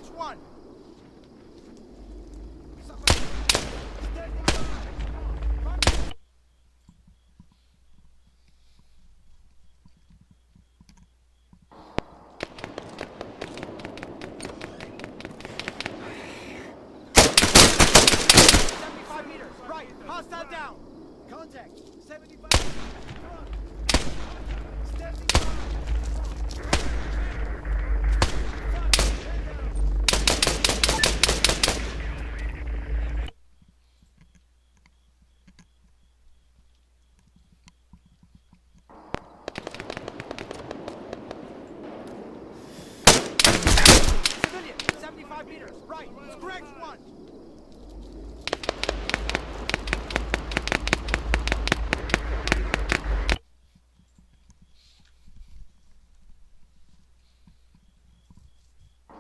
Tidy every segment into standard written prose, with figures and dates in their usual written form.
Scratch one! Hostile down! Contact! 75 front! Standing by! 75 meters, right! Scratch one!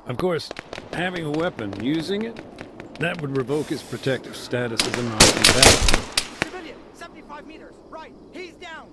Of course, having a weapon, using it, that would revoke his protective status as a non-combatant. Civilian, 75 meters, right! He's down!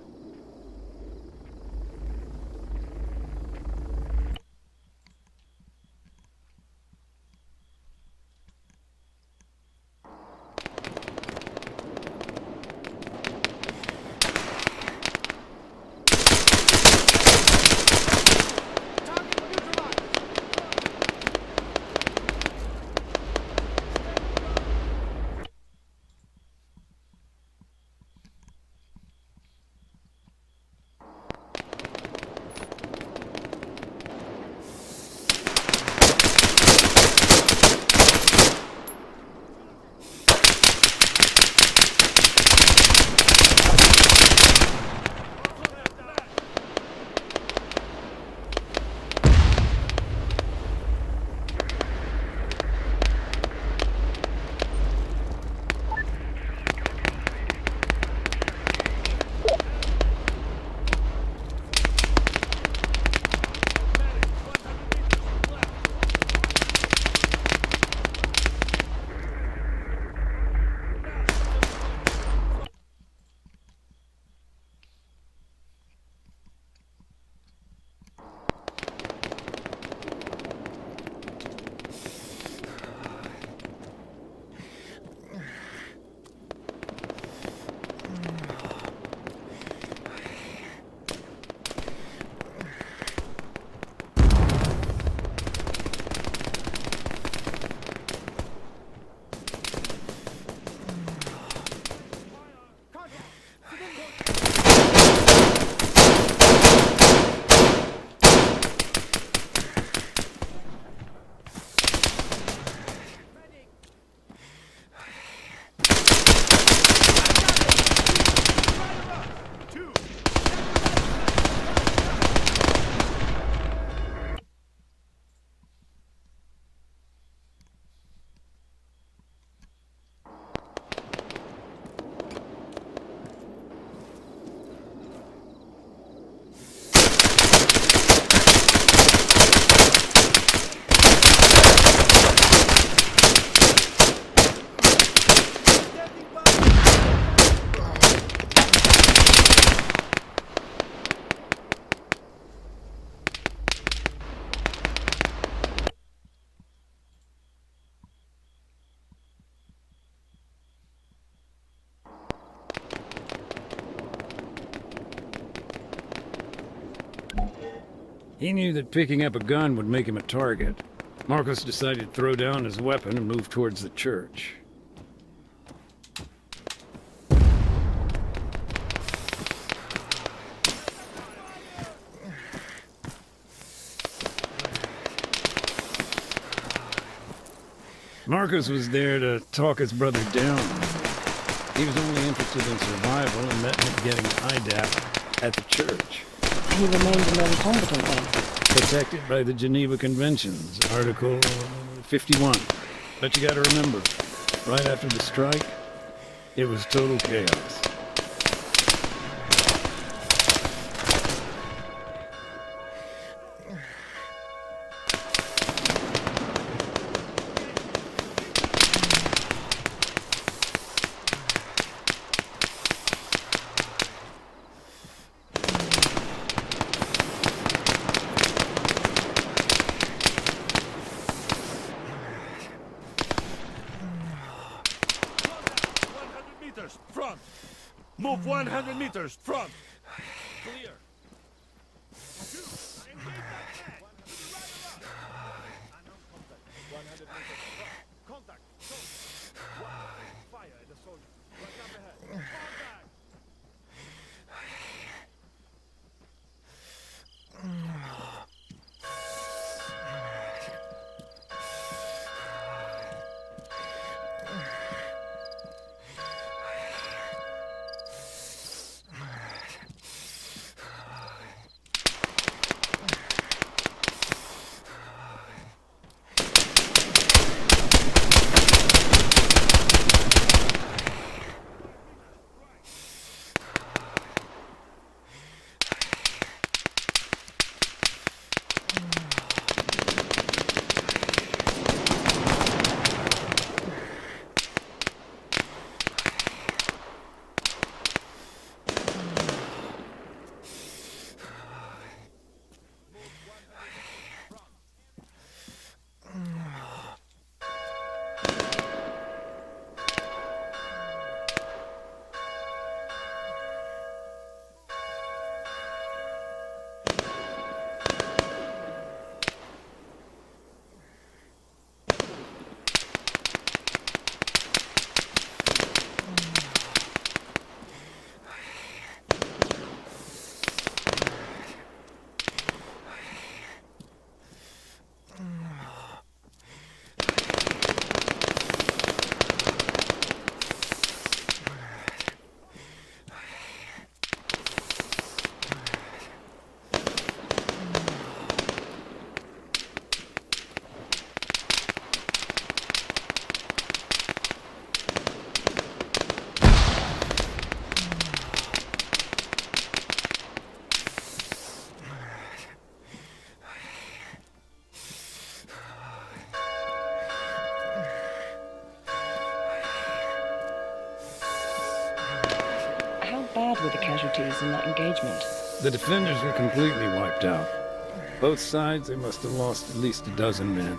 He knew that picking up a gun would make him a target. Marcos decided to throw down his weapon and move towards the church. Marcos was there to talk his brother down. He was only interested in survival, and that meant getting IDAP at the church. He remained a non-combatant then? Protected by the Geneva Conventions, Article 51. But you gotta remember, right after the strike, it was total chaos. Move 100 meters, front. Clear. Contact. Fire at the soldier. Right up ahead. Contact. How bad were the casualties in that engagement? The defenders were completely wiped out. Both sides, they must have lost at least a dozen men.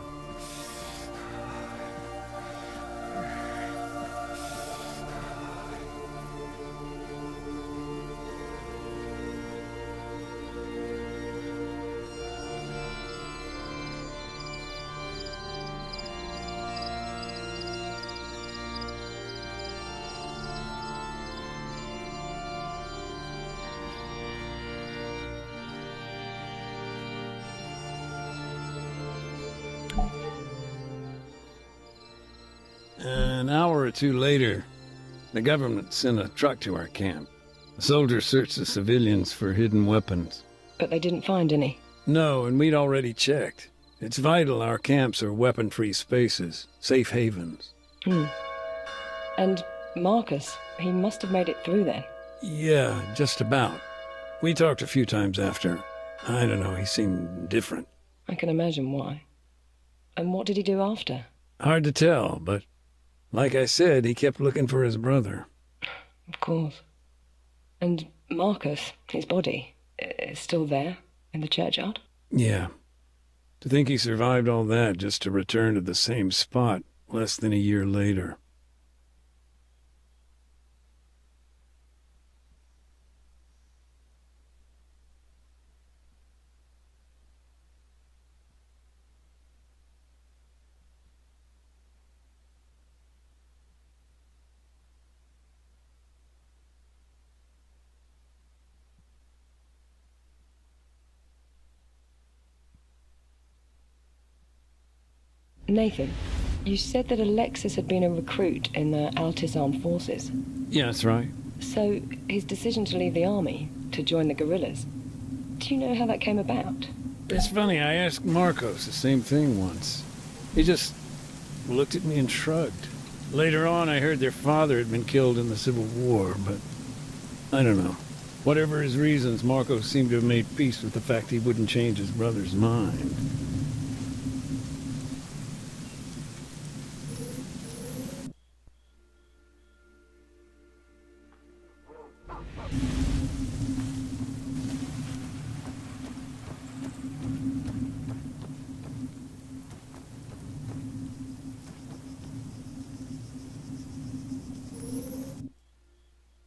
An hour or two later, the government sent a truck to our camp. The soldiers searched the civilians for hidden weapons. But they didn't find any. No, and we'd already checked. It's vital our camps are weapon-free spaces, safe havens. And Marcus, he must have made it through then. Yeah, just about. We talked a few times after. I don't know, he seemed different. I can imagine why. And what did he do after? Hard to tell, but like I said, he kept looking for his brother. Of course. And Marcus, his body, is still there in the churchyard? Yeah. To think he survived all that just to return to the same spot less than a year later. Nathan, you said that Alexis had been a recruit in the Altis Armed Forces. Yeah, that's right. So, his decision to leave the army, to join the guerrillas, do you know how that came about? It's funny, I asked Marcos the same thing once. He just looked at me and shrugged. Later on, I heard their father had been killed in the Civil War, but I don't know. Whatever his reasons, Marcos seemed to have made peace with the fact he wouldn't change his brother's mind.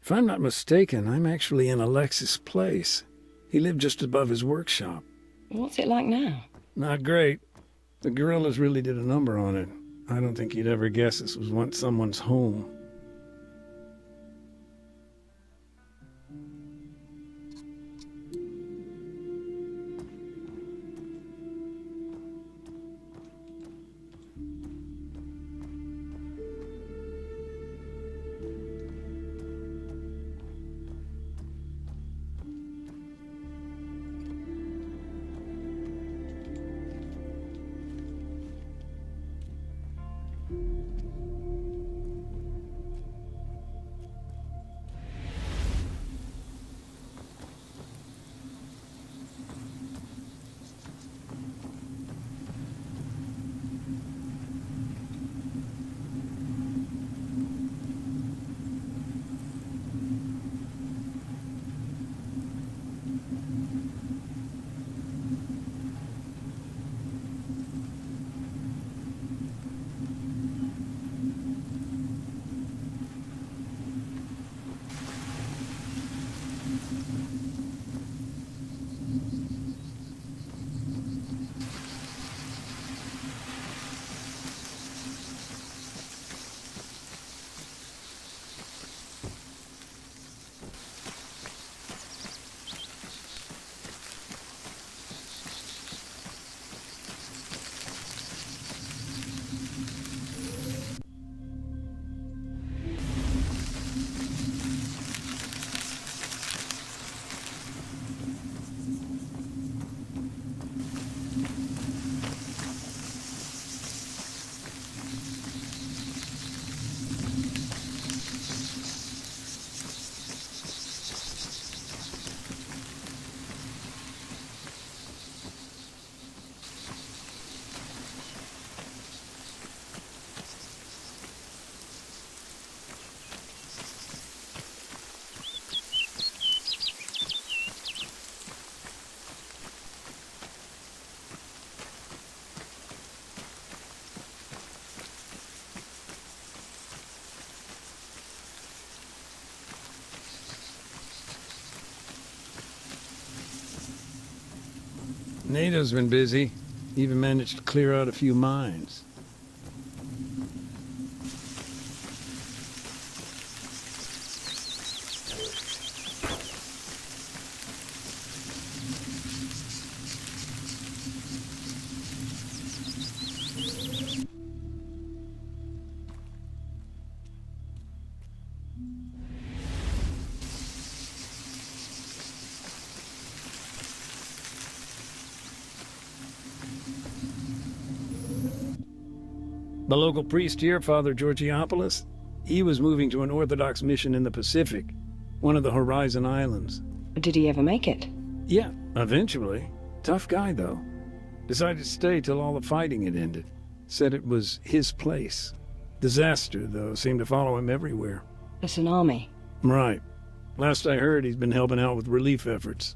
If I'm not mistaken, I'm actually in Alexis' place. He lived just above his workshop. What's it like now? Not great. The guerrillas really did a number on it. I don't think you'd ever guess this was once someone's home. NATO's been busy. Even managed to clear out a few mines. The local priest here, Father Georgiopoulos, he was moving to an Orthodox mission in the Pacific, one of the Horizon Islands. Did he ever make it? Yeah, eventually. Tough guy, though. Decided to stay till all the fighting had ended. Said it was his place. Disaster, though, seemed to follow him everywhere. The tsunami. Right. Last I heard, he's been helping out with relief efforts.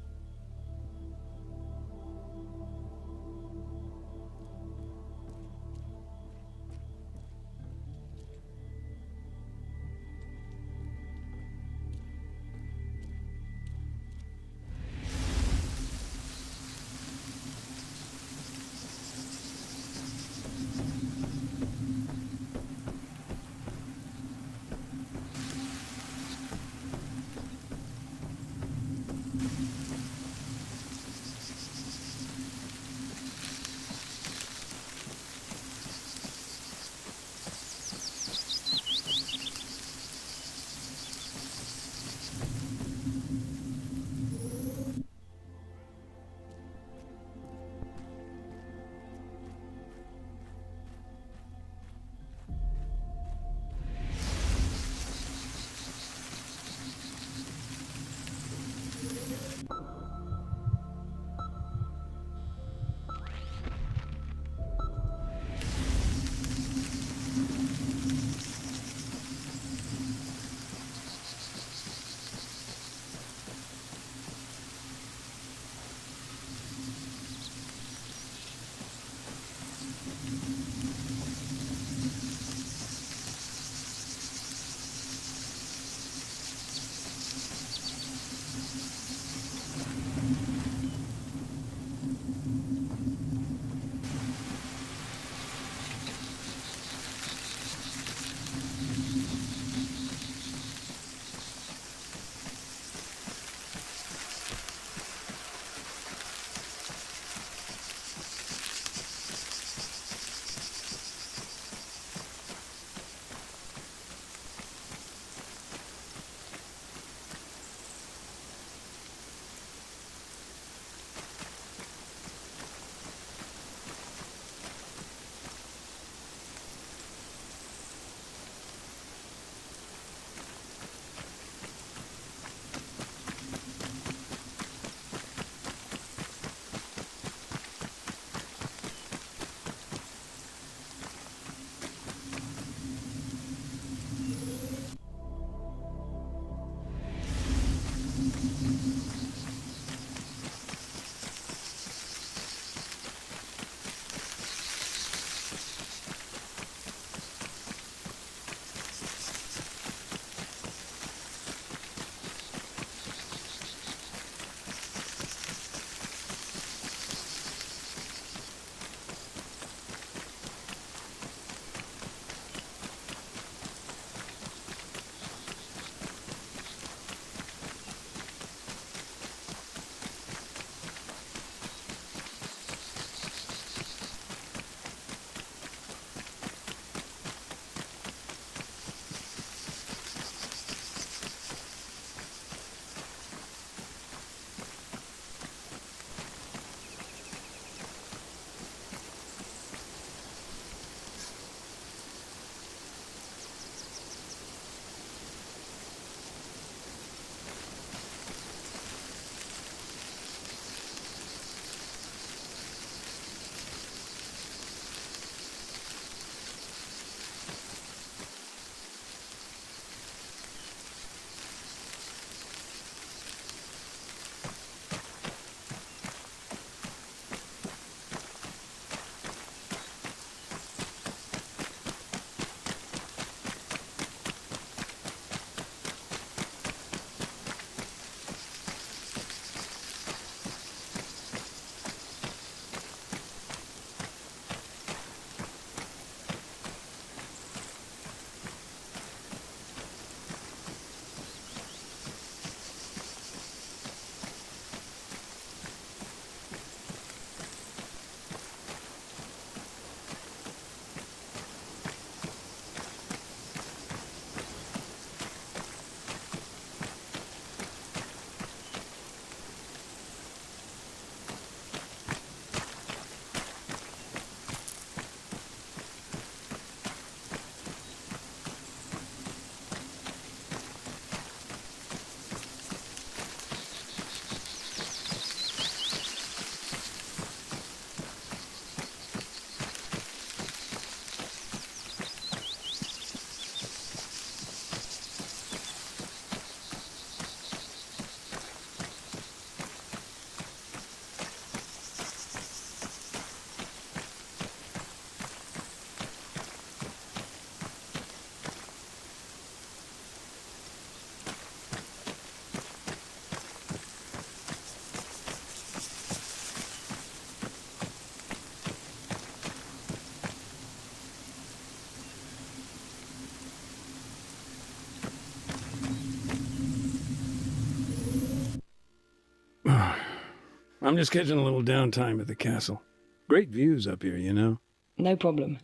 I'm just catching a little downtime at the castle. Great views up here, you know? No problem.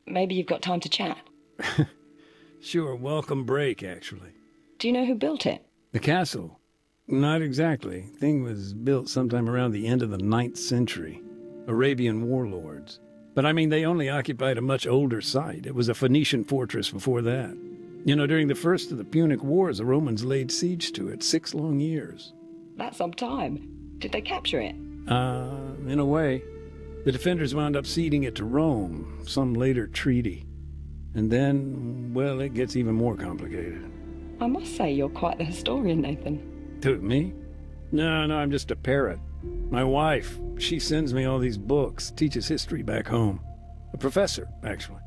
Maybe you've got time to chat. Sure, welcome break, actually. Do you know who built it? The castle? Not exactly. Thing was built sometime around the end of the 9th century. Arabian warlords. But I mean, they only occupied a much older site. It was a Phoenician fortress before that. You know, during the first of the Punic Wars, the Romans laid siege to it 6 long years. That's some time. Did they capture it? In a way. The defenders wound up ceding it to Rome, some later treaty. And then, well, it gets even more complicated. I must say you're quite the historian, Nathan. Who, me? No, I'm just a parrot. My wife, she sends me all these books, teaches history back home. A professor, actually.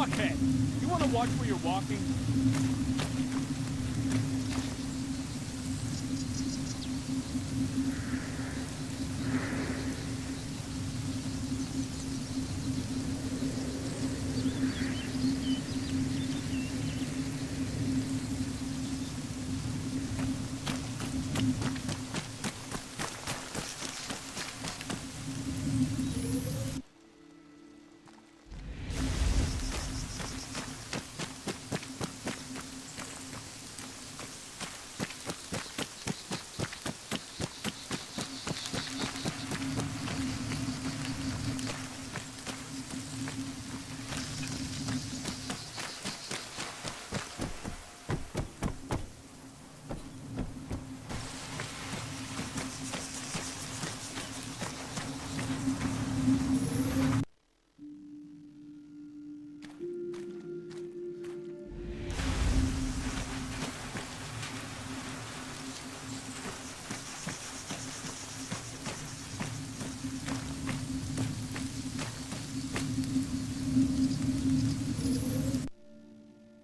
fuckhead! You wanna watch where you're walking?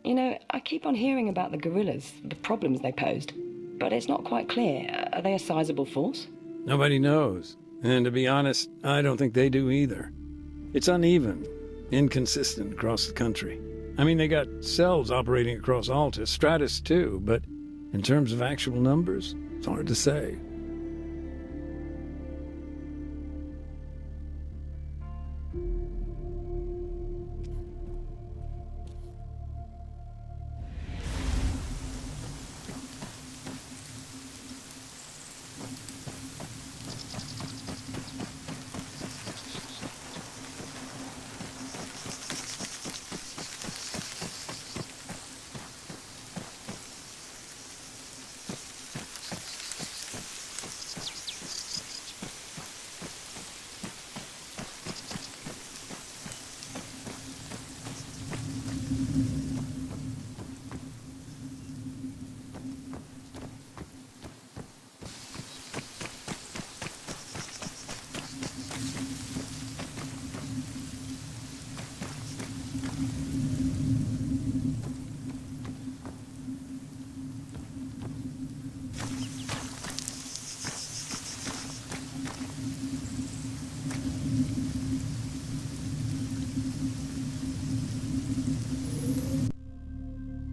You know, I keep on hearing about the guerrillas, the problems they posed, but it's not quite clear. Are they a sizable force? Nobody knows. And to be honest, I don't think they do either. It's uneven, inconsistent across the country. I mean, they got cells operating across Altus, Stratus too, but in terms of actual numbers, it's hard to say.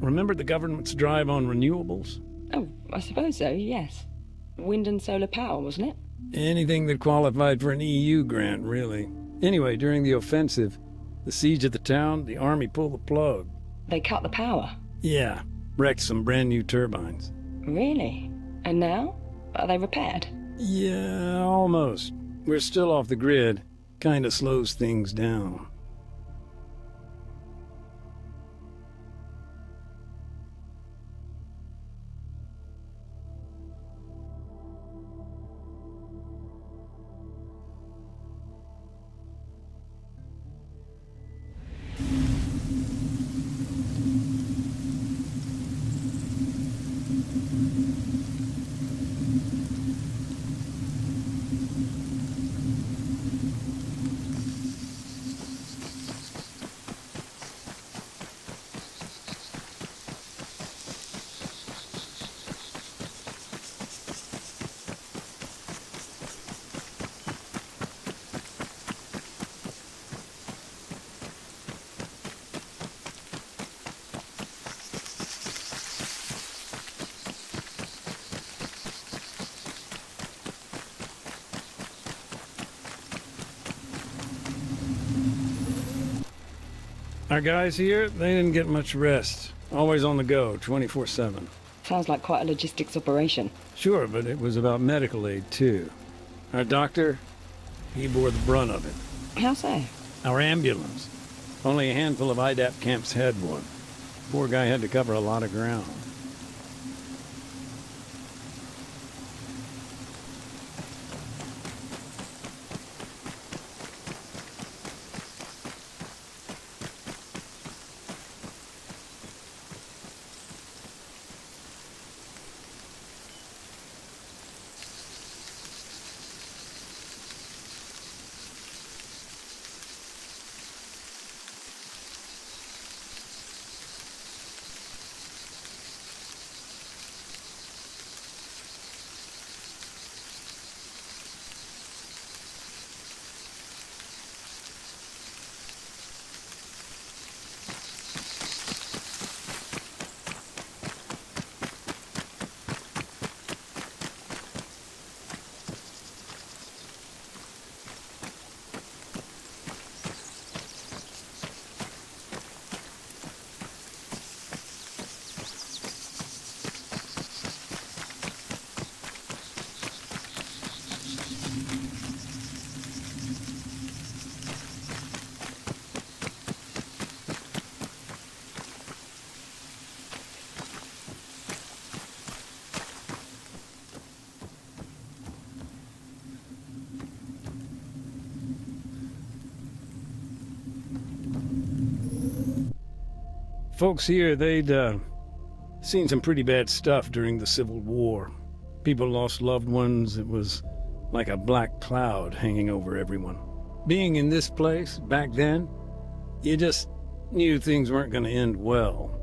Remember the government's drive on renewables? Oh, I suppose so, yes. Wind and solar power, wasn't it? Anything that qualified for an EU grant, really. Anyway, during the offensive, the siege of the town, the army pulled the plug. They cut the power. Yeah, wrecked some brand new turbines. Really? And now? Are they repaired? Yeah, almost. We're still off the grid. Kinda slows things down. Our guys here, they didn't get much rest. Always on the go, 24/7. Sounds like quite a logistics operation. Sure, but it was about medical aid, too. Our doctor, he bore the brunt of it. How so? Our ambulance. Only a handful of IDAP camps had one. Poor guy had to cover a lot of ground. folks here, they'd seen some pretty bad stuff during the Civil War. People lost loved ones. It was like a black cloud hanging over everyone. Being in this place back then, you just knew things weren't going to end well.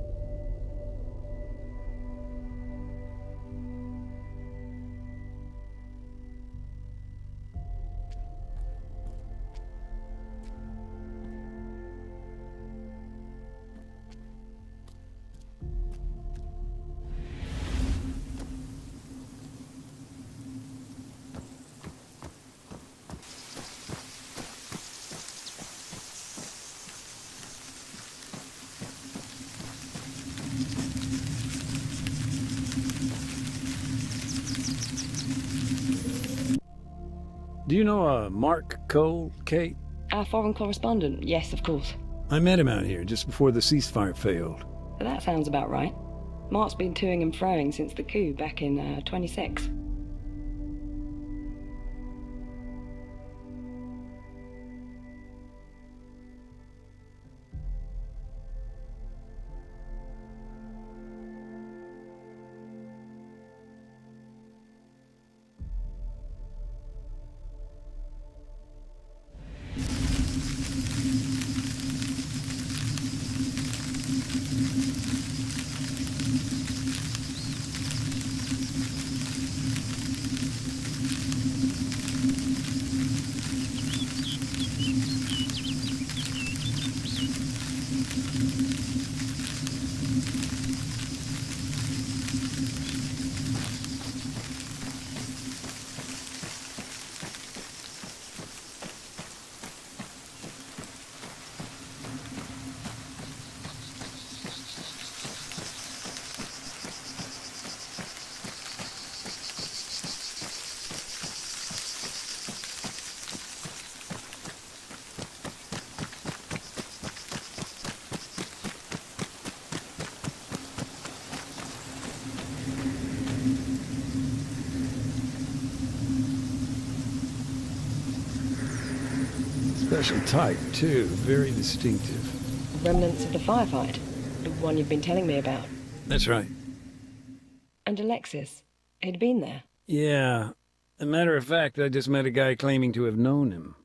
Do you know Mark Cole, Kate? Our foreign correspondent, yes, of course. I met him out here just before the ceasefire failed. That sounds about right. Mark's been toing and froing since the coup back in 26. Special type, too. Very distinctive. Remnants of the firefight, the one you've been telling me about. That's right. And Alexis, he'd been there. Yeah. As a matter of fact, I just met a guy claiming to have known him.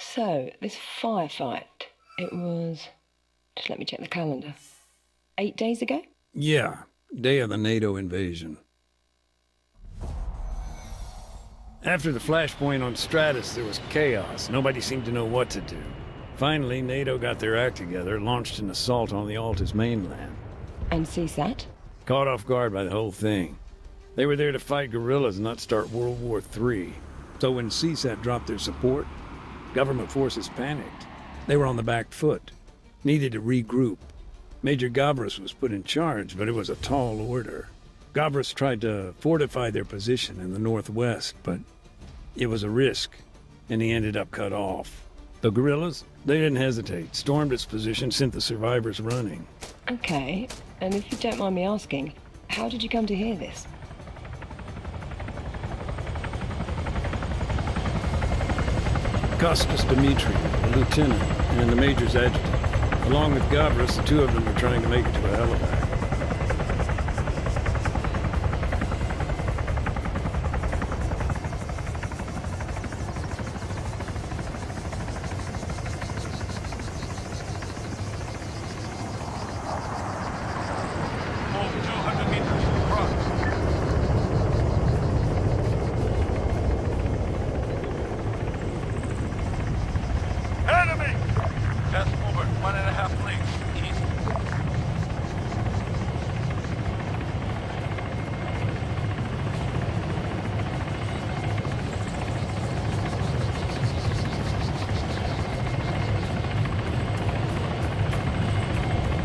So, this firefight, it was... Just let me check the calendar. 8 days ago? Yeah. Day of the NATO invasion. After the flashpoint on Stratus, there was chaos. Nobody seemed to know what to do. Finally, NATO got their act together, launched an assault on the Alta's mainland. And CSAT? Caught off guard by the whole thing. They were there to fight guerrillas, not start World War III. So when CSAT dropped their support, government forces panicked. They were on the back foot. Needed to regroup. Major Gavras was put in charge, but it was a tall order. Gavras tried to fortify their position in the northwest, but it was a risk, and he ended up cut off. The guerrillas, they didn't hesitate, stormed its position, sent the survivors running. Okay, and if you don't mind me asking, how did you come to hear this? Costas Dimitri, a lieutenant, and the major's adjutant. Along with Gavras, the two of them were trying to make it to a helipack.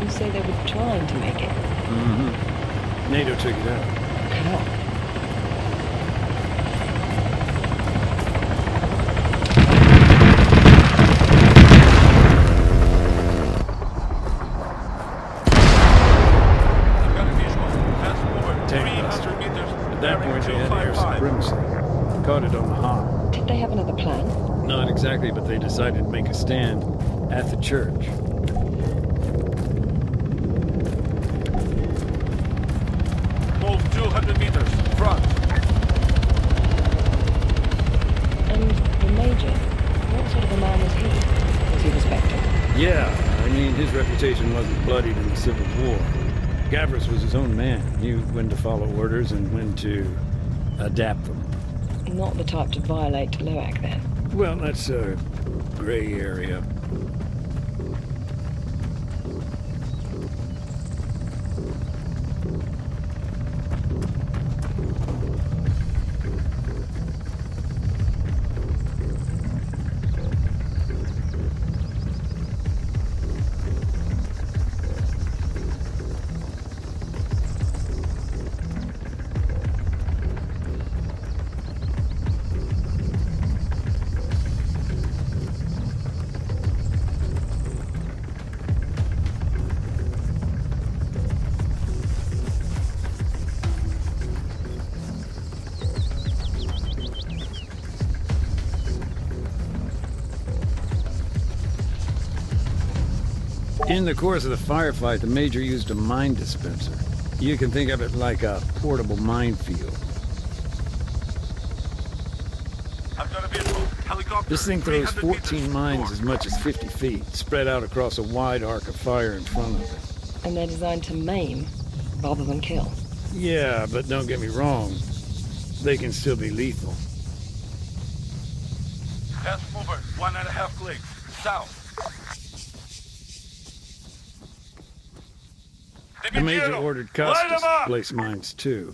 You say they were trying to make it? Mm-hmm. NATO took it out. How? cluster. 300 meters. At that point, they had air 255. supremacy. Caught it on the hop. Did they have another plan? Not exactly, but they decided to make a stand at the church. Move 200 meters. Front. And the Major, what sort of a man was he? Was he respected? Yeah, I mean, his reputation wasn't bloodied in the Civil War. Gavris was his own man. Knew when to follow orders and when to adapt them. Not the type to violate Loak, then. Well, that's a gray area. In the course of the firefight, the Major used a mine dispenser. You can think of it like a portable minefield. I've got a vehicle. Helicopter. This thing throws 300 14 meters mines north. as much as 50 feet, spread out across a wide arc of fire in front of it. And they're designed to maim rather than kill. Yeah, but don't get me wrong. They can still be lethal. Fast mover. 1.5 clicks. South. The Major Divigiero, ordered light 'em Custis to up! place mines too.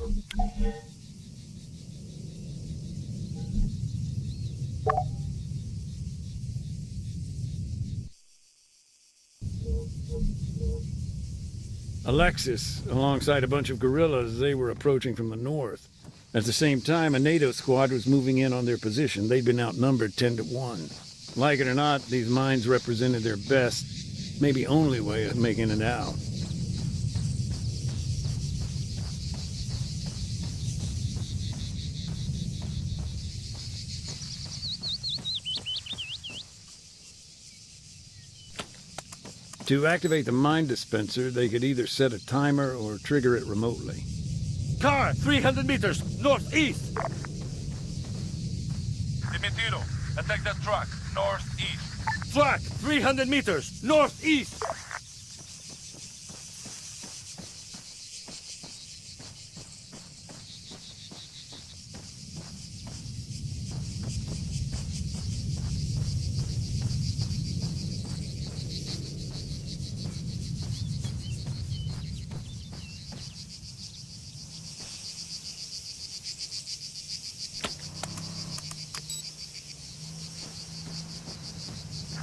Alexis, alongside a bunch of guerrillas, they were approaching from the north. At the same time, a NATO squad was moving in on their position. They'd been outnumbered 10-1. Like it or not, these mines represented their best, maybe only way of making it out. To activate the mine dispenser, they could either set a timer or trigger it remotely. Car, 300 meters, northeast. Dimitiro, attack that truck, northeast. Truck, 300 meters, northeast.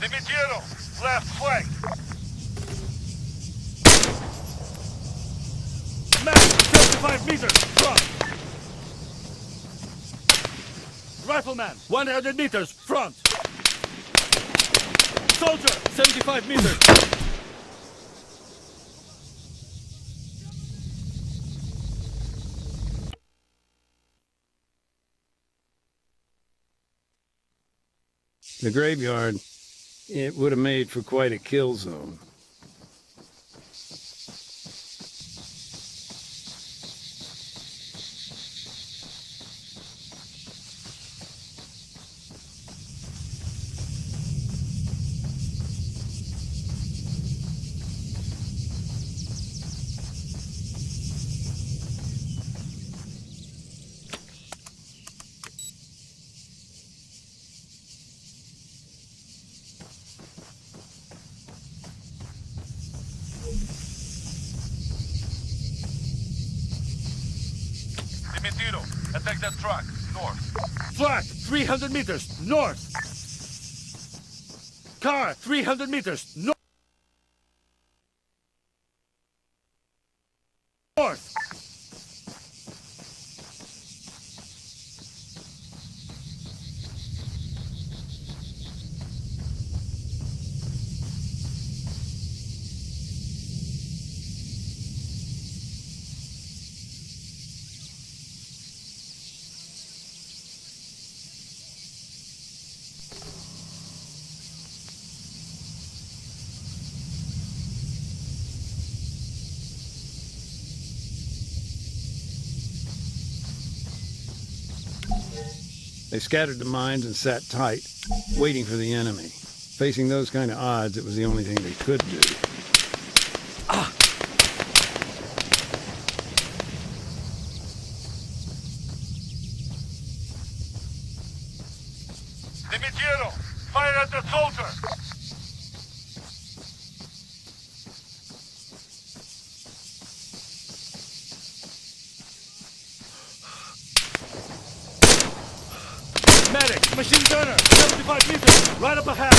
Dimitiro, left flank. Max, 75 meters, front. Rifleman, 100 meters, front. Soldier, 75 meters. The graveyard, it would have made for quite a kill zone. Dimitiro, attack that truck, north. Truck, 300 meters, north. Car, 300 meters, north. North. They scattered the mines and sat tight, waiting for the enemy. Facing those kind of odds, it was the only thing they could do. Dimitiero, fire at the soldier! Medic, machine gunner, 75 meters, right up ahead.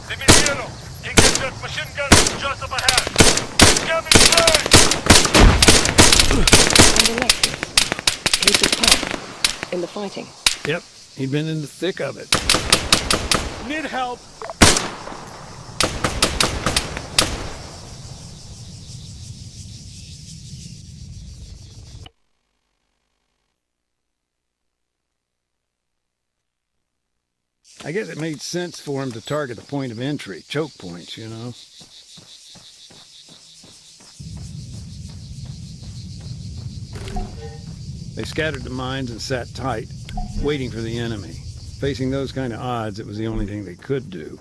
Dimitiero, engage that machine gunner just up ahead. Coming straight! And Alexis, he took part in the fighting. Yep, he'd been in the thick of it. Need help! I guess it made sense for him to target the point of entry, choke points, you know. They scattered the mines and sat tight, waiting for the enemy. Facing those kind of odds, it was the only thing they could do.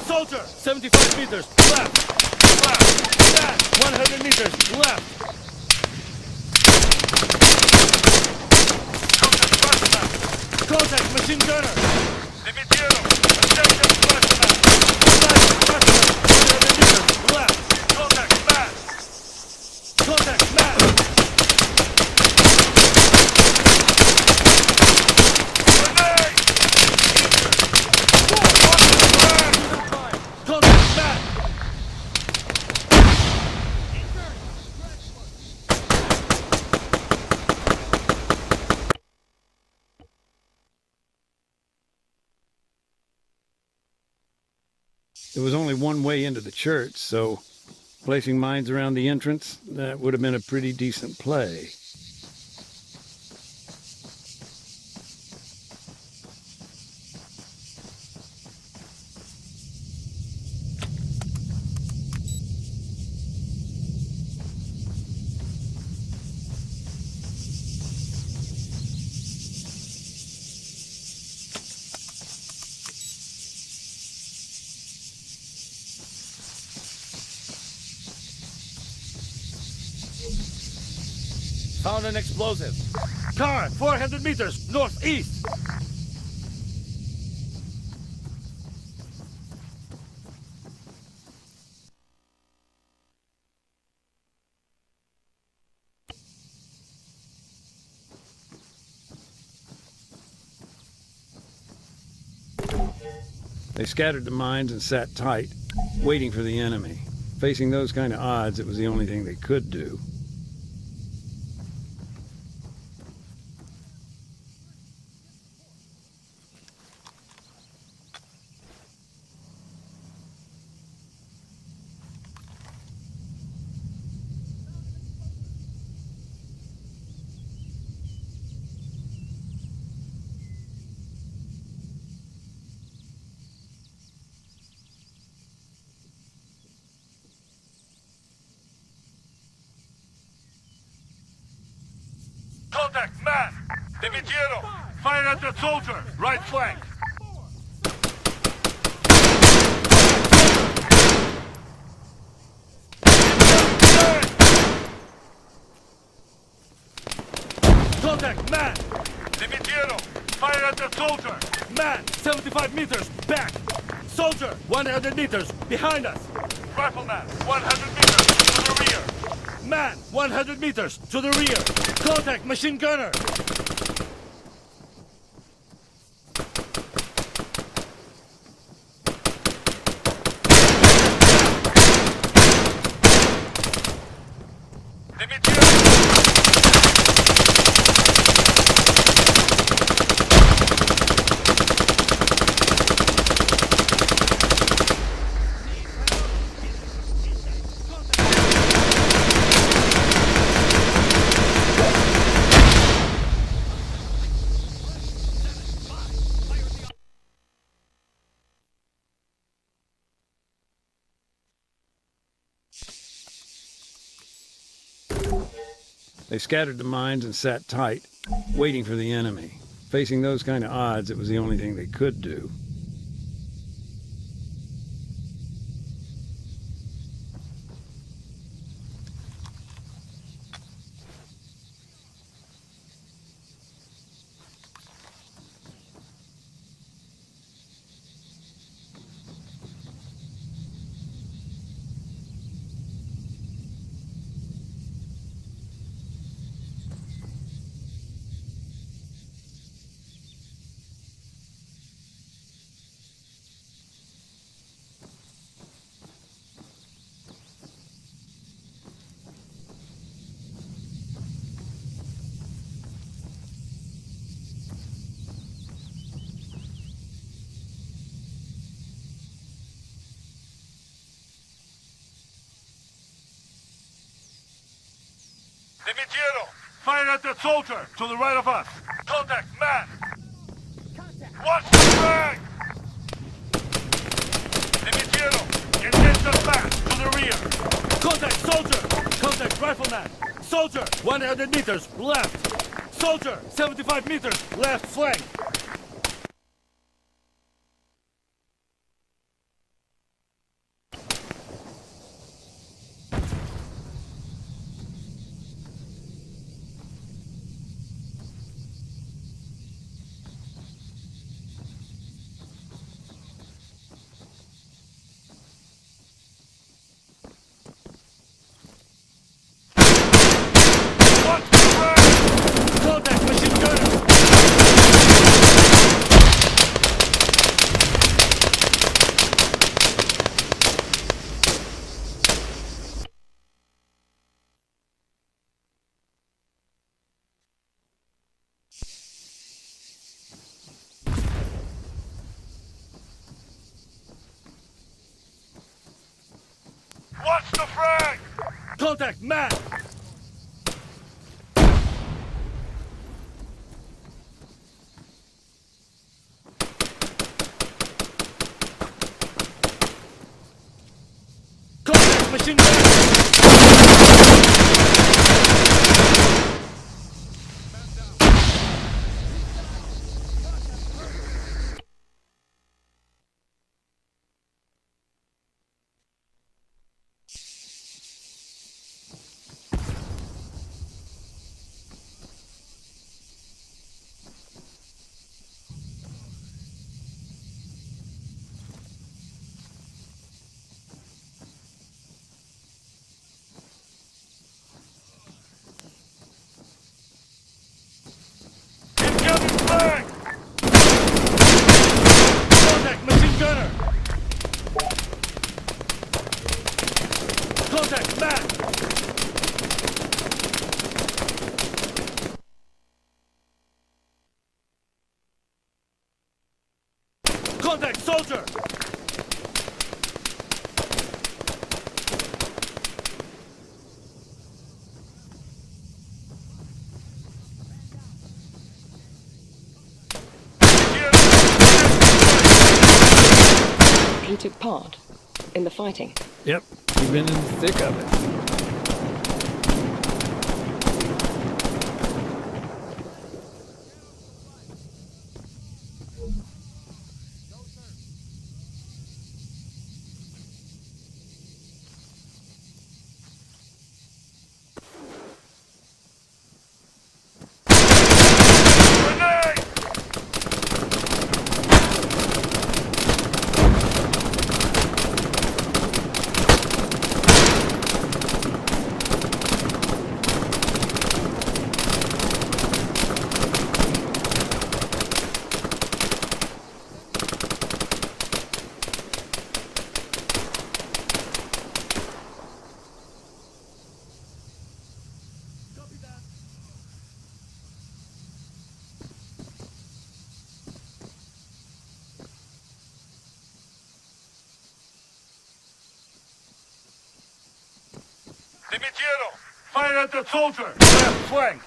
Soldier, 75 meters, left! Left! Left! 100 meters, left! Contact machine gunner! Dimitiero, attention flashman! Flashman, 100 meters, left! Contact man! Contact man! Grenade! Contact man! There was only one way into the church, so placing mines around the entrance, that would have been a pretty decent play. Found an explosive. Car, 400 meters, northeast. They scattered the mines and sat tight, waiting for the enemy. Facing those kind of odds, it was the only thing they could do. Contact man! Dimitiero, fire at the soldier, right flank. Contact man! Dimitiero, fire at the soldier! Man, 75 meters, back! Soldier, 100 meters, behind us! Rifleman, 100 meters, to the rear! Man, 100 meters, to the rear! Contact machine gunner! They scattered the mines and sat tight, waiting for the enemy. Facing those kind of odds, it was the only thing they could do. Dimitiero, fire at the soldier to the right of us. Contact, man! Watch the flag! Dimitiero, engage the man to the rear. Contact, soldier! Contact, rifleman! Soldier, 100 meters, left! Soldier, 75 meters, left flank! Contact machine gunner! Watch the frag! Contact, man! Machine gun! Contact machine gunner! Contact man! Contact soldier! He took part in the fighting. Yep, you've been in the thick of it. Dimitiero, fire at the soldier! Left flank!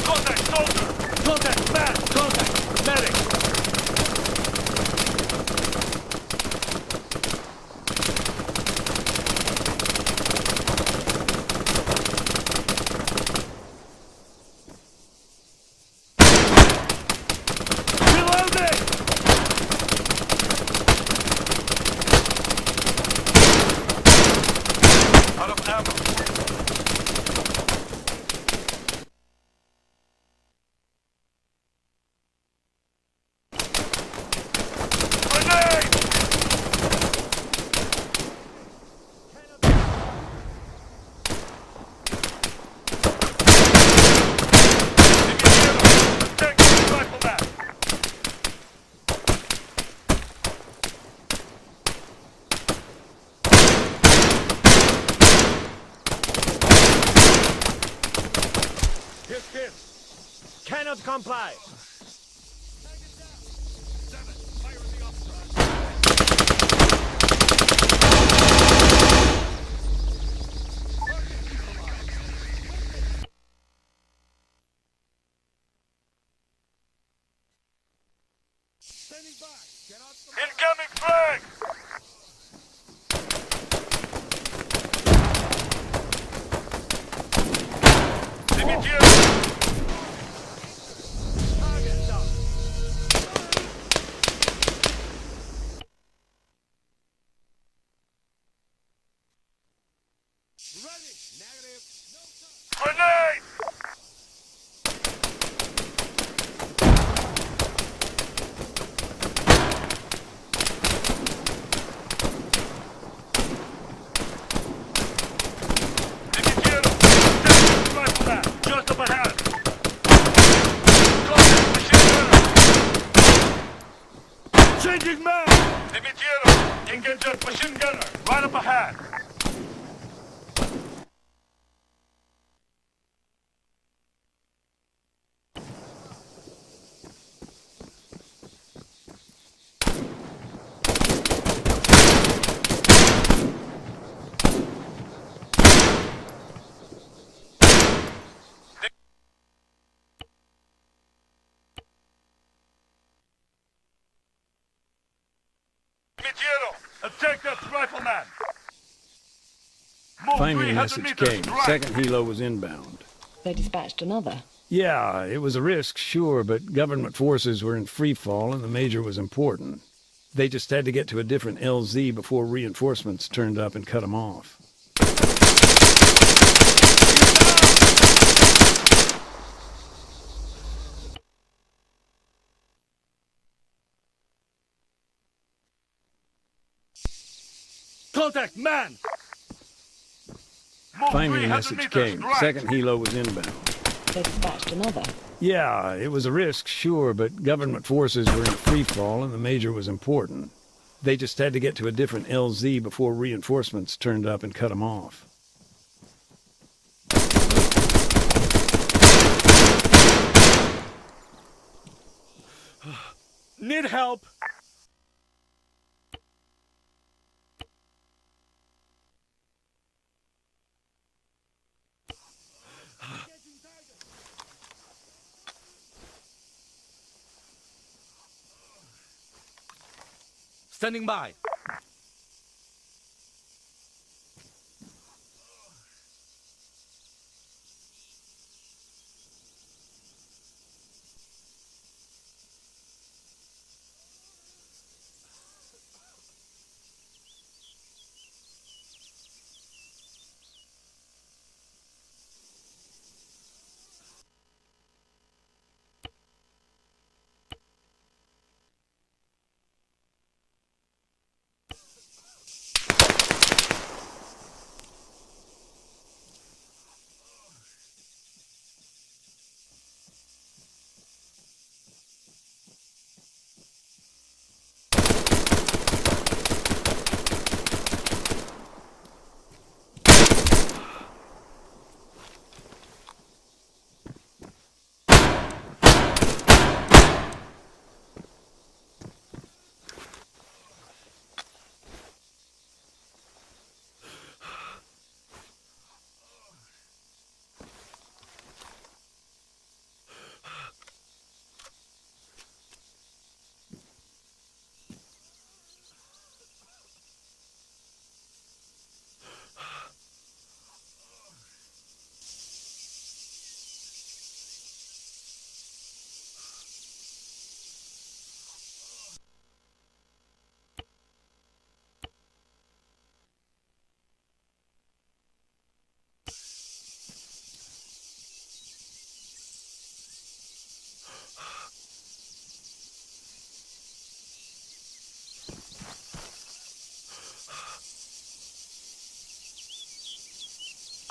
Contact soldier! Contact man! Contact medic! comply. Incoming flag! Grenade! Rifleman, just up ahead. Changing man! Dimitiero, engaged machine gunner, right up ahead. Attack that rifleman! Move Finally, a 300 message meters came. right. Second helo was inbound. They dispatched another. Yeah, it was a risk, sure, but government forces were in free fall and the major was important. They just had to get to a different LZ before reinforcements turned up and cut them off. Contact, man! Move Finally, a 300 message meters came. right. Second helo was inbound. They dispatched another. Yeah, it was a risk, sure, but government forces were in free fall and the major was important. They just had to get to a different LZ before reinforcements turned up and cut them off. Need help! Standing by.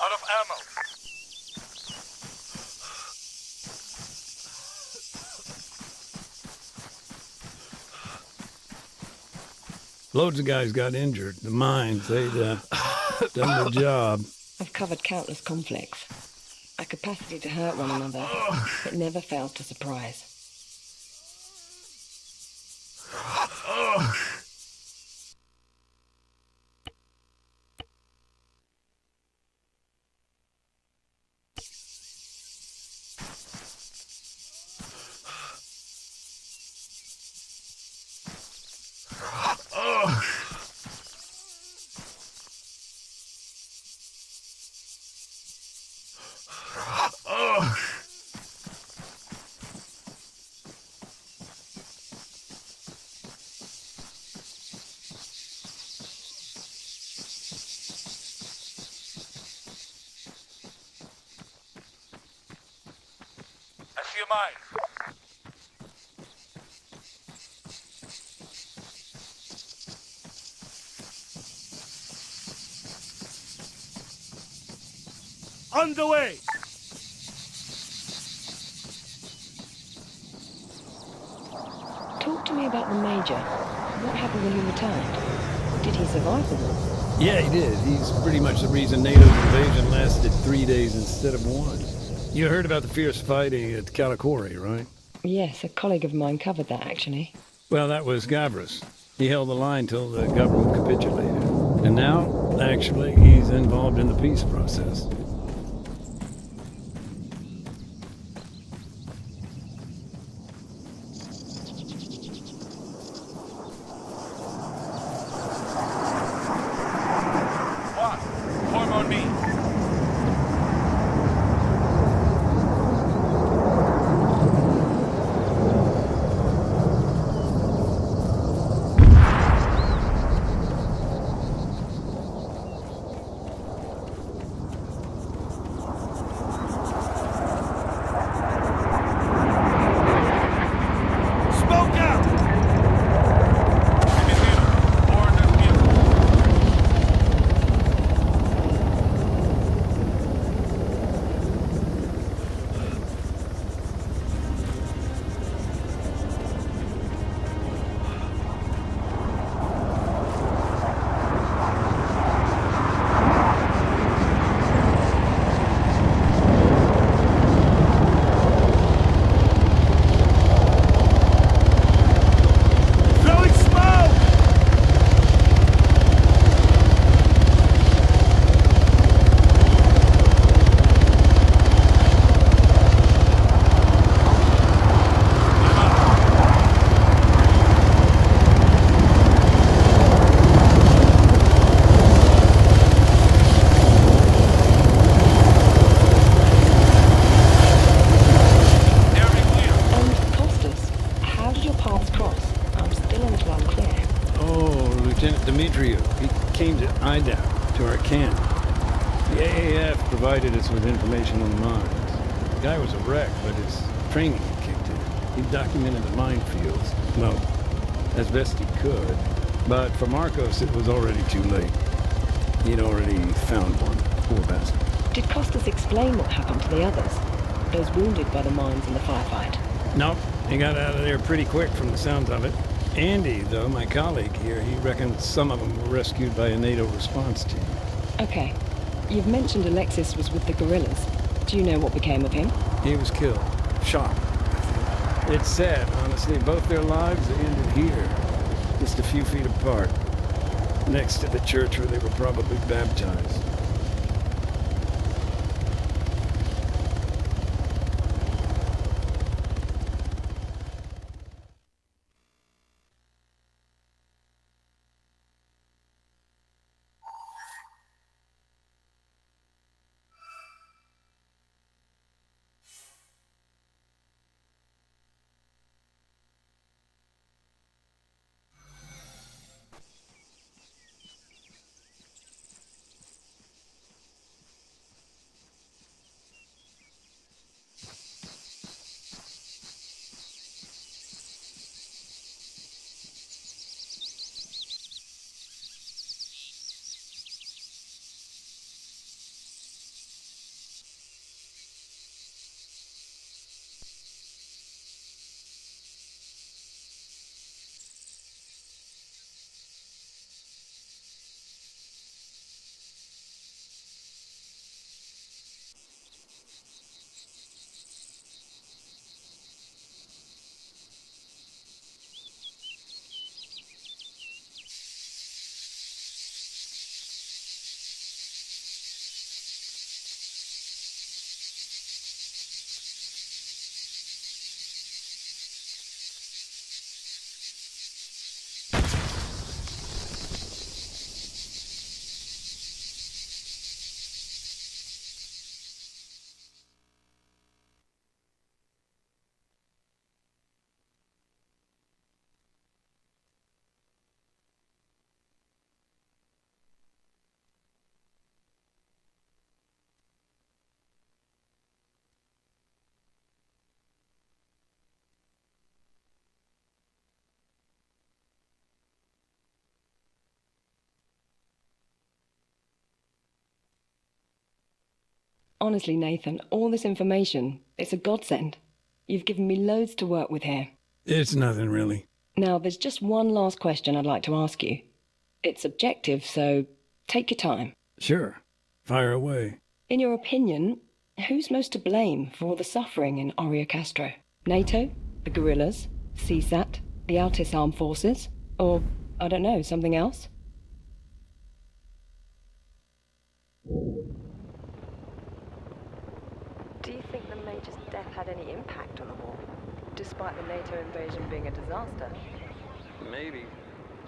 Out of ammo. Loads of guys got injured. The mines, they'd done their job. I've covered countless conflicts. a capacity to hurt one another. It never fails to surprise. I see a mine. On the way! Talk to me about the Major. What happened when he returned? Did he survive the war? Yeah, he did. He's pretty much the reason NATO's invasion lasted 3 days instead of 1. You heard about the fierce fighting at Kalikori, right? Yes, a colleague of mine covered that, actually. Well, that was Gavras. He held the line till the government capitulated. And now, actually, he's involved in the peace process. Form on me. Smoke out! Throwing smoke! And Costas, how did your paths cross? I'm still a little unclear. Oh, Lieutenant Dimitriou. He came to IDAP, to our camp. The AAF provided us with information on the mines. The guy was a wreck, but his training had kicked in. He documented the minefields. Well, as best he could. But for Marcos, it was already too late. He'd already found one. Poor bastard. Did Costas explain what happened to the others? Those wounded by the mines in the firefight? Nope, he got out of there pretty quick from the sounds of it. Andy, though, my colleague here, he reckons some of them were rescued by a NATO response team. Okay. You've mentioned Alexis was with the guerrillas. Do you know what became of him? He was killed. Shot, I think. It's sad, honestly. Both their lives ended here. Just a few feet apart. Next to the church where they were probably baptized. Honestly, Nathan, all this information, it's a godsend. You've given me loads to work with here. It's nothing, really. Now, there's just one last question I'd like to ask you. It's subjective, so take your time. Sure. Fire away. In your opinion, who's most to blame for all the suffering in Orio Castro? NATO? The guerrillas? CSAT? The Altis Armed Forces? Or, I don't know, something else? Do you think the Major's death had any impact on the war, despite the NATO invasion being a disaster? Maybe.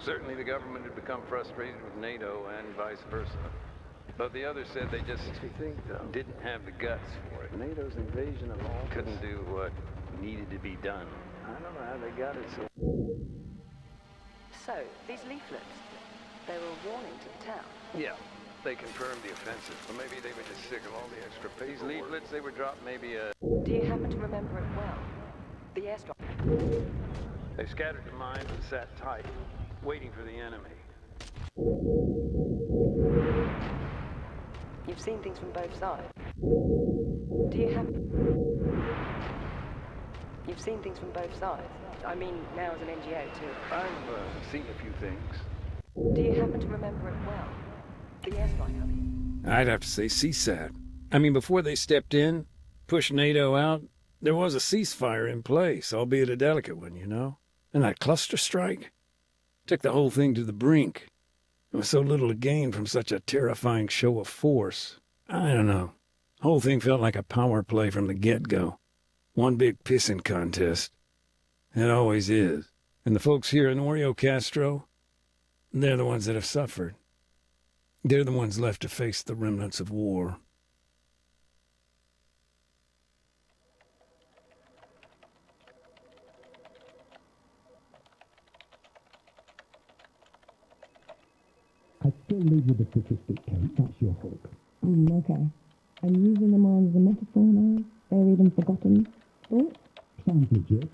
Certainly the government had become frustrated with NATO and vice versa. But the others said they just didn't have the guts for it. NATO's invasion of all Couldn't do what needed to be done. I don't know how they got it so. So, these leaflets, they were a warning to the town. Yeah, they confirmed the offensive. Or maybe they were just sick of all the extra These paperwork. leaflets, they were dropped maybe Do you happen to remember it well? The airstrike? They scattered the mines and sat tight, waiting for the enemy. You've seen things from both sides. Do you have... You've seen things from both sides. I mean, now as an NGO, too. I've seen a few things. Do you happen to remember it well? The airstrike, I mean. I'd have to say CSAT. I mean, before they stepped in, pushed NATO out, there was a ceasefire in place, albeit a delicate one, you know? And that cluster strike took the whole thing to the brink. There was so little to gain from such a terrifying show of force. I don't know. The whole thing felt like a power play from the get-go. One big pissing contest. It always is. And the folks here in Orio Castro, they're the ones that have suffered. They're the ones left to face the remnants of war. I still leave with the statistic, Kate. That's your hope. Okay. I'm using the mind as a metaphor now. Buried and forgotten. Thoughts? Sounds legit.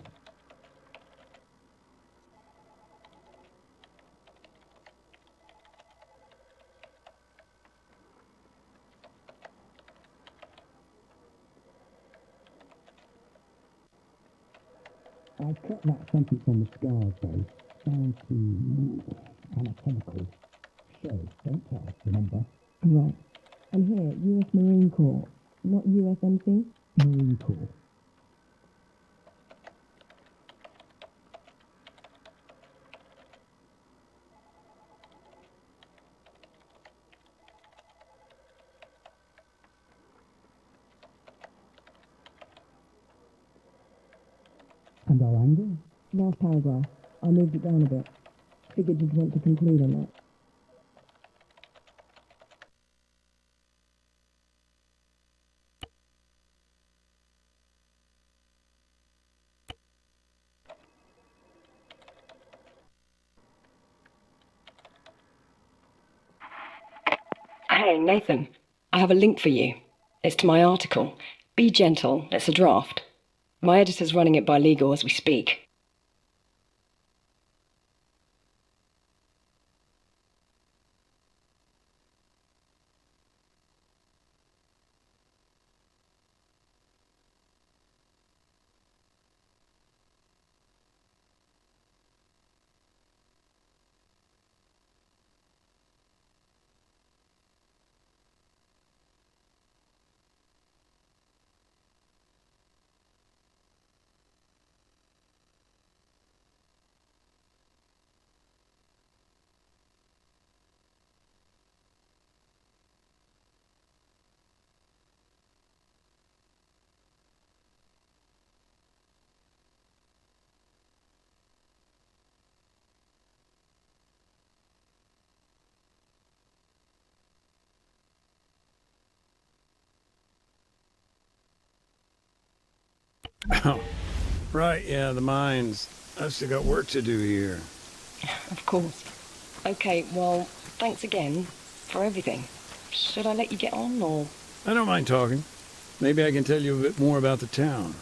I cut that sentence on the scars, though. Sounds too anatomical. Show, don't tell, remember? Right. And here, US Marine Corps, not USMC? Marine Corps. And our angle? Last paragraph. I moved it down a bit. Figured you'd want to conclude on that. Hey, Nathan, I have a link for you. It's to my article. Be gentle, it's a draft. My editor's running it by legal as we speak. Oh, right, yeah, the mines. I've still got work to do here. Of course. Okay, well, thanks again for everything. Should I let you get on, or...? I don't mind talking. Maybe I can tell you a bit more about the town.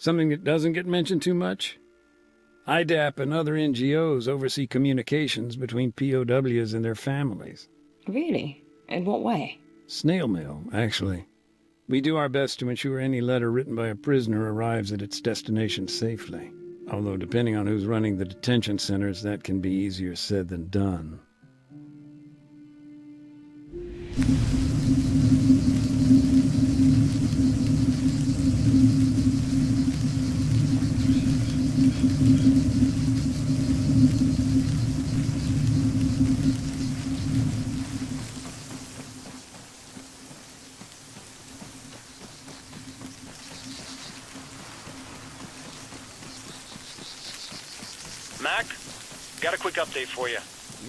Something that doesn't get mentioned too much? IDAP and other NGOs oversee communications between POWs and their families. Really? In what way? Snail mail, actually. We do our best to ensure any letter written by a prisoner arrives at its destination safely. Although, depending on who's running the detention centers, that can be easier said than done. Mac, got a quick update for you.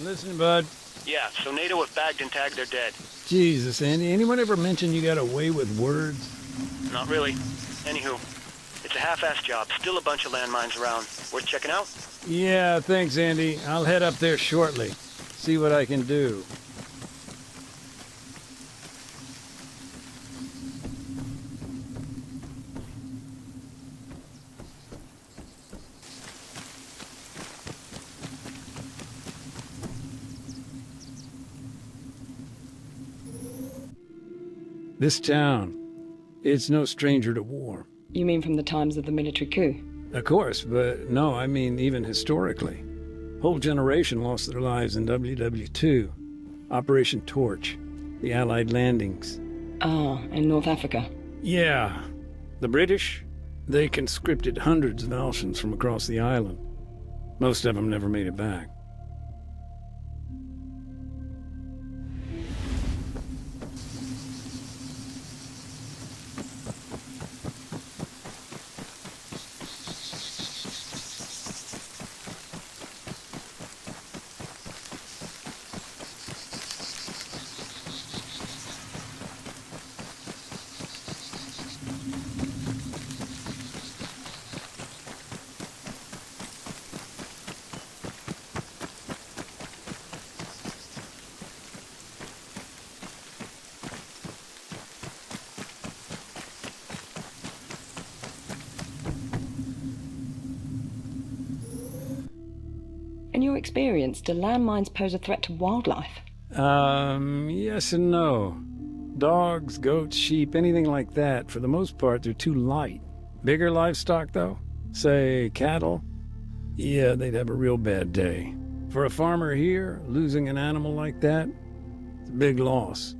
Listen, bud. Yeah, so NATO have bagged and tagged their dead. Jesus, Andy, anyone ever mention you got a way with words? Not really. Anywho, it's a half-assed job. Still a bunch of landmines around. Worth checking out? Yeah, thanks, Andy. I'll head up there shortly. See what I can do. This town, it's no stranger to war. You mean from the times of the military coup? Of course, but no, I mean even historically. Whole generation lost their lives in WW2, Operation Torch, the Allied landings. Ah, in North Africa. Yeah, the British, they conscripted hundreds of Alshans from across the island. Most of them never made it back. In your experience, do landmines pose a threat to wildlife? Yes and no. Dogs, goats, sheep, anything like that, for the most part, they're too light. Bigger livestock, though? Say, cattle? Yeah, they'd have a real bad day. For a farmer here, losing an animal like that, it's a big loss.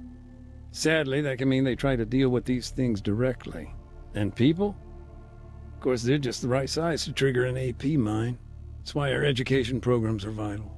Sadly, that can mean they try to deal with these things directly. And people? Of course, they're just the right size to trigger an AP mine. That's why our education programs are vital.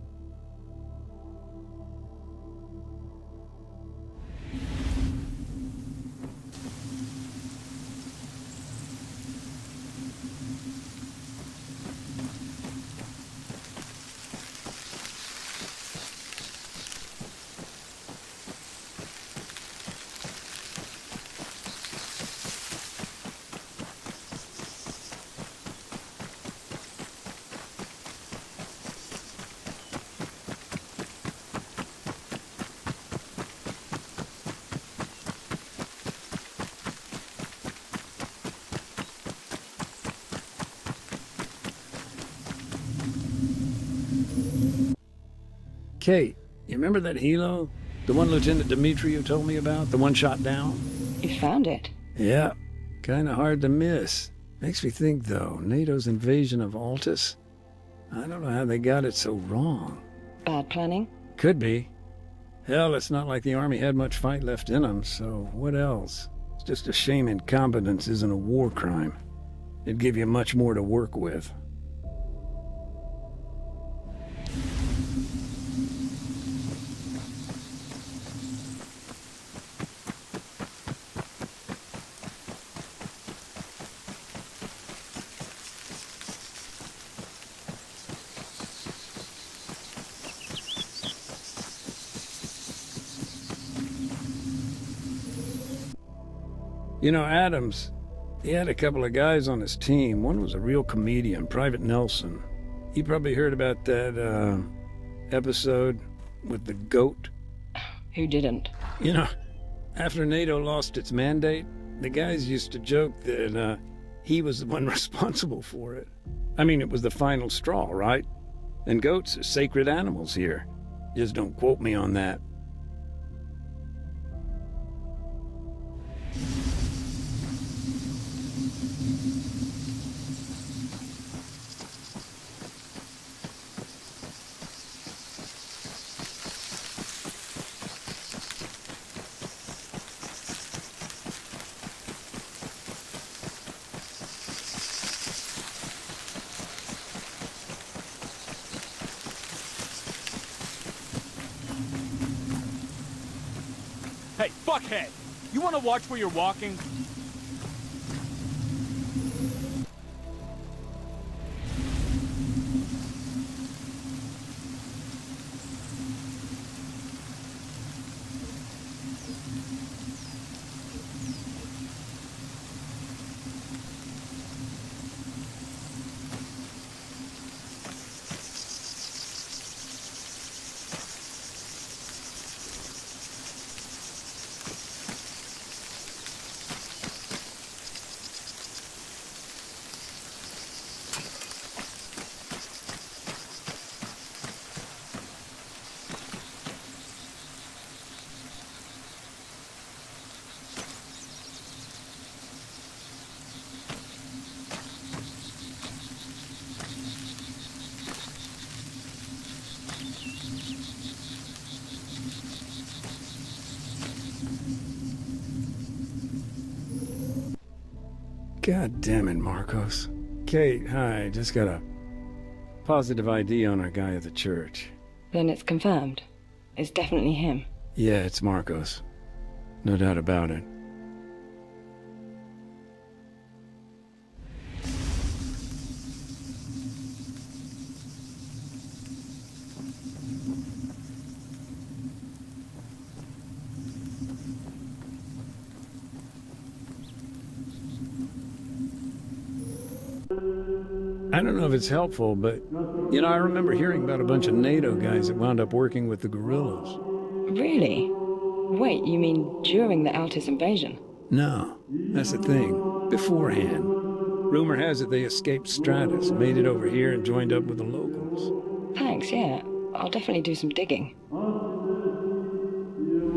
Kate, you remember that helo? The one Lieutenant Dimitriou told me about? The one shot down? You found it? Yeah, kinda hard to miss. Makes me think, though, NATO's invasion of Altus? I don't know how they got it so wrong. Bad planning? Could be. Hell, it's not like the Army had much fight left in them, so what else? It's just a shame incompetence isn't a war crime. It'd give you much more to work with. You know, Adams, he had a couple of guys on his team. One was a real comedian, Private Nelson. You probably heard about that, episode with the goat. Who didn't? You know, after NATO lost its mandate, the guys used to joke that, he was the one responsible for it. I mean, it was the final straw, right? And goats are sacred animals here. Just don't quote me on that. Hey, fuckhead! You wanna watch where you're walking? God damn it, Marcos. Kate, hi, just got a positive ID on our guy at the church. Then it's confirmed. It's definitely him. Yeah, it's Marcos. No doubt about it. I don't know if it's helpful, but, you know, I remember hearing about a bunch of NATO guys that wound up working with the guerrillas. Really? Wait, you mean during the Altis invasion? No, that's the thing. Beforehand. Rumor has it they escaped Stratus, made it over here, and joined up with the locals. Thanks, yeah. I'll definitely do some digging.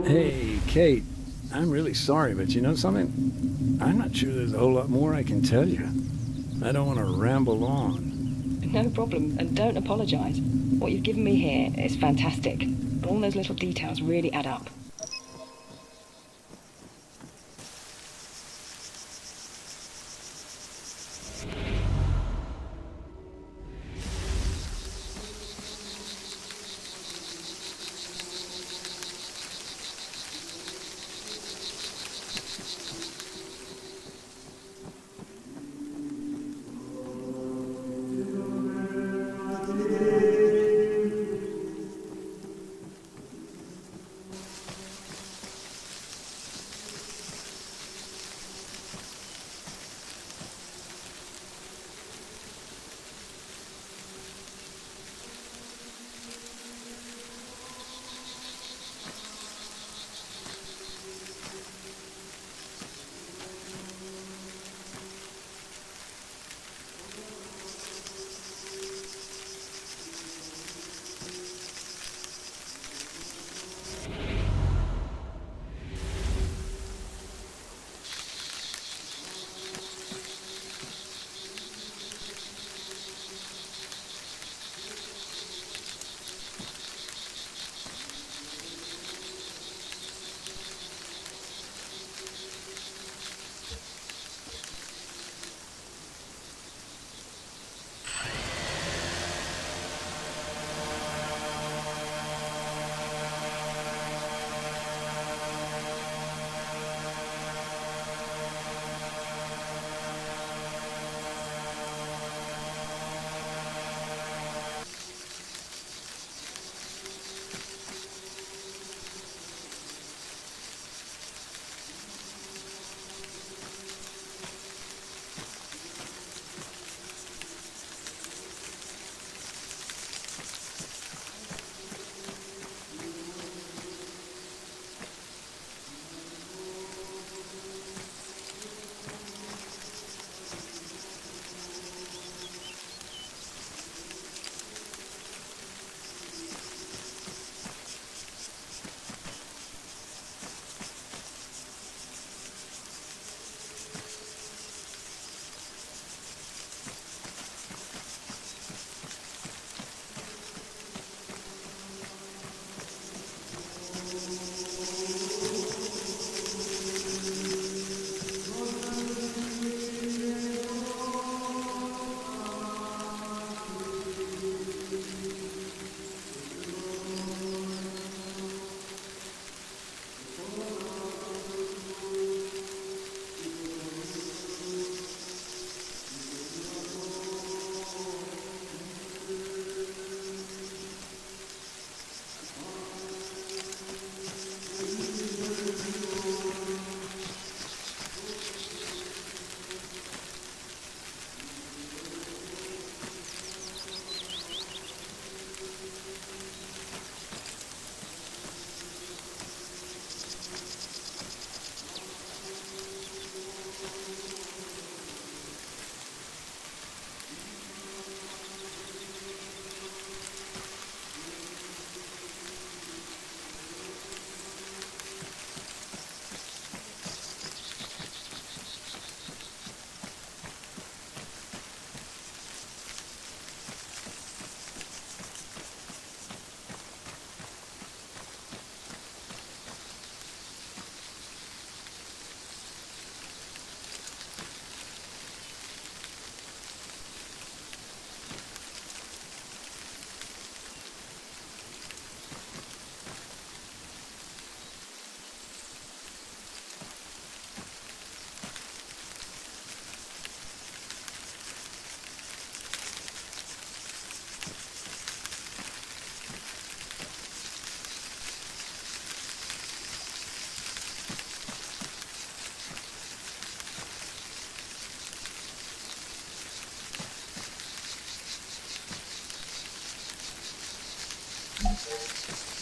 Hey, Kate, I'm really sorry, but you know something? I'm not sure there's a whole lot more I can tell you. I don't want to ramble on. No problem, and don't apologize. What you've given me here is fantastic. All those little details really add up.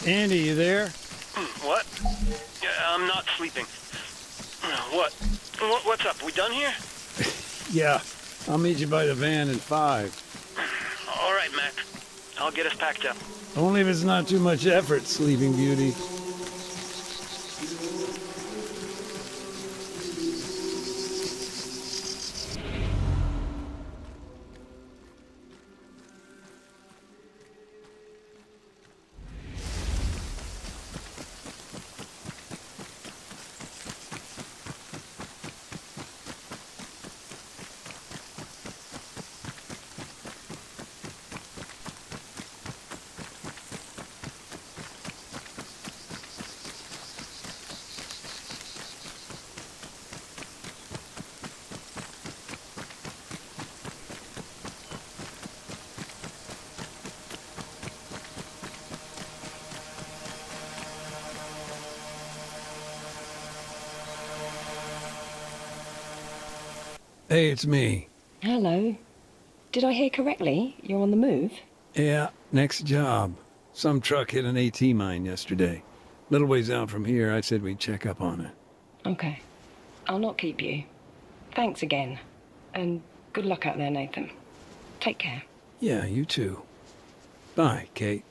Andy, you there? What? Yeah, I'm not sleeping. What? What's up? We done here? Yeah. I'll meet you by the van in 5. All right, Mac. I'll get us packed up. Only if it's not too much effort, Sleeping Beauty. Hey, it's me. Hello. Did I hear correctly? You're on the move? Yeah, next job. Some truck hit an AT mine yesterday. Little ways out from here, I said we'd check up on it. Okay. I'll not keep you. Thanks again. And good luck out there, Nathan. Take care. Yeah, you too. Bye, Kate.